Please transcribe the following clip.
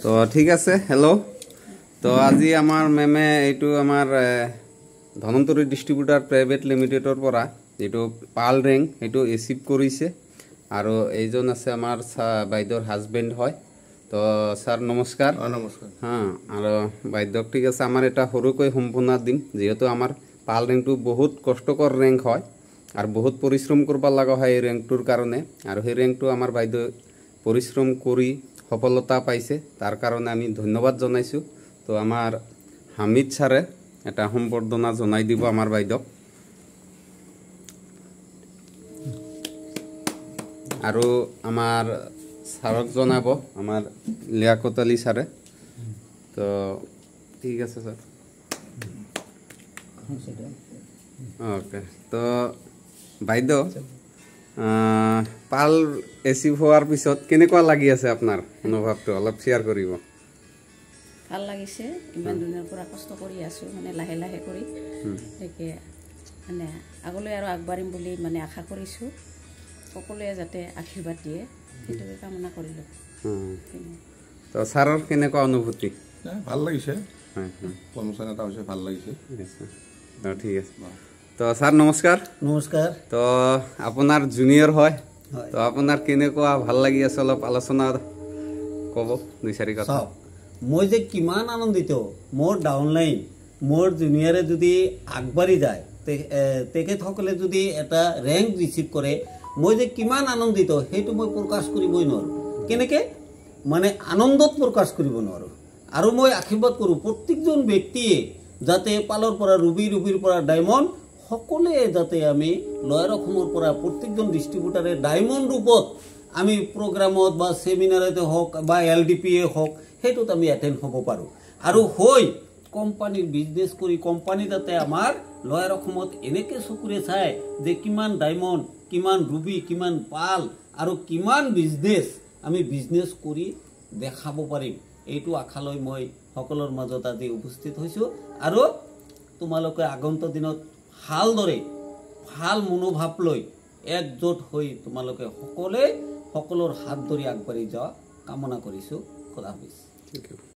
তো ঠিক আছে হেল্ল' তো আজি আমাৰ মেমে এইটো আমাৰ ধনন্তৰী ডিষ্ট্ৰিবিউটাৰ প্ৰাইভেট লিমিটেডৰ পৰা এইটো পাল ৰেং এইটো এচিভ কৰিছে আৰু এইজন আছে আমাৰ বাইদেউৰ হাজবেণ্ড হয় তো স্যাৰ নমস্কাৰ নমস্কাৰ আৰু বাইদেউ ঠিক আছে আমাৰ এটা সৰুকৈ সম্পূৰ্ণ দিম যেহেতু আমাৰ পাল ৰেংটো বহুত কষ্টকৰ ৰেংক হয় আৰু বহুত পৰিশ্ৰম কৰিব লগা হয় এই ৰেংকটোৰ কাৰণে আৰু সেই ৰেংকটো আমাৰ বাইদেউ পৰিশ্ৰম কৰি সফলতা পাইছে তাৰ কাৰণে আমি ধন্যবাদ জনাইছো তো আমাৰ হামিদ ছাৰে এটা সম্বৰ্ধনা জনাই দিব আমাৰ বাইদেউক আৰু আমাৰ ছাৰক জনাব আমাৰ লিয়াকত আলী ছাৰে তো ঠিক আছে স্যাৰ ওকে তো বাইদেউ পাল এচিভ হোৱাৰ পিছত কেনেকুৱা লাগি আছে আপোনাৰ অনুভৱটো অলপ শ্বেয়াৰ কৰিব ভাল লাগিছে ইমান দিনৰ পৰা কষ্ট কৰি আছো মানে লাহে লাহে কৰি একে মানে আগলৈ আৰু আগবাঢ়িম বুলি মানে আশা কৰিছো সকলোৱে যাতে আশীৰ্বাদ দিয়ে সেইটোকে কামনা কৰিলো তো ছাৰৰ কেনেকুৱা অনুভূতি ভাল লাগিছে প্ৰমোচন এটা হৈছে ভাল লাগিছে ঠিক আছে তো স্যাৰ নমস্কাৰ নমস্কাৰ তো আপোনাৰ জুনিয়ৰ হয় তো আপোনাৰ কেনেকুৱা ভাল লাগি আছে অলপ আলোচনা ক'ব দুই চাৰি কথা মই যে কিমান আনন্দিত মোৰ ডাউনলাইন মোৰ জুনিয়ৰে যদি আগবাঢ়ি যায় তেখেতসকলে যদি এটা ৰেংক ৰিচিভ কৰে মই যে কিমান আনন্দিত সেইটো মই প্ৰকাশ কৰিবই নোৱাৰোঁ কেনেকৈ মানে আনন্দত প্ৰকাশ কৰিব নোৱাৰোঁ আৰু মই আশীৰ্বাদ কৰোঁ প্ৰত্যেকজন ব্যক্তিয়ে যাতে পালৰ পৰা ৰুবিৰ পৰা ডায়মণ্ড সকলোৱে যাতে আমি লয়াৰ অসমৰ পৰা প্ৰত্যেকজন ডিষ্ট্ৰিবিউটাৰে ডায়মণ্ড ৰূপত আমি প্ৰগ্ৰামত বা ছেমিনাৰতে হওক বা LDPয়ে হওক সেইটোত আমি এটেণ্ড হ'ব পাৰোঁ আৰু হৈ কোম্পানীৰ বিজনেছ কৰি কোম্পানী যাতে আমাৰ লয়াৰ অসমত এনেকৈ চকুৰে চায় যে কিমান ডায়মণ্ড কিমান ৰুবি কিমান পাল আৰু কিমান বিজনেছ আমি বিজনেছ কৰি দেখাব পাৰিম এইটো আশালৈ মই সকলৰ মাজত আজি উপস্থিত হৈছোঁ আৰু তোমালোকে আগন্তুক দিনত ভালদৰে ভাল মনোভাৱ লৈ একজোট হৈ তোমালোকে সকলোৱে সকলৰ হাত ধৰি আগবাঢ়ি যোৱা কামনা কৰিছোঁ খোদা হাফেজ